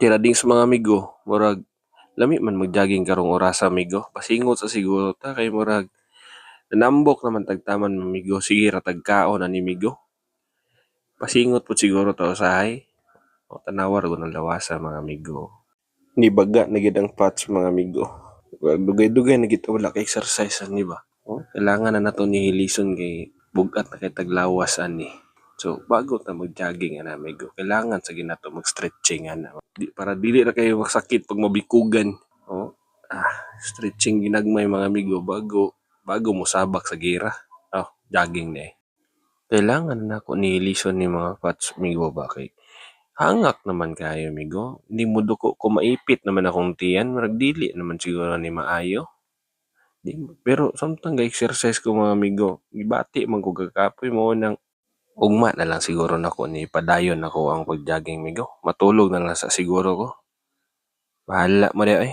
tira ding sa mga amigo, murag lami man mag-jogging karong orasa amigo. Pasingot sa siguro ta kay murag nanambok naman tagtaman amigo. Sige ra tagkaon ani amigo. Pasingot po siguro ta usahay. O tanawar ko ng lawasa mga amigo. Ni baga na gid ang fats mga amigo. Dugay-dugay na gid wala ka exercise ani ba? O, kailangan na nato ni hilison kay bugat na kay taglawas ani. So bago ta mag-jogging ana amigo, kailangan sa ginato mag-stretching ana. Para dili ra kayo masakit pag mabikugan. O, stretching ginagmay mga amigo bago mo sabak sa gira. Oh, jogging na eh. Kailangan na ako ni hilison ni mga fats amigo ba kay hangak naman kayo amigo. Hindi mo duko ko maipit naman akong tiyan, marag dili naman siguro ni maayo. Pero samtang ga-exercise ko mga amigo, gibati man ko kakapoy mo nang ugma na lang siguro nako ni padayon ako ang pag-jogging amigo. Matulog na lang sa siguro ko. Bahala mo di ay.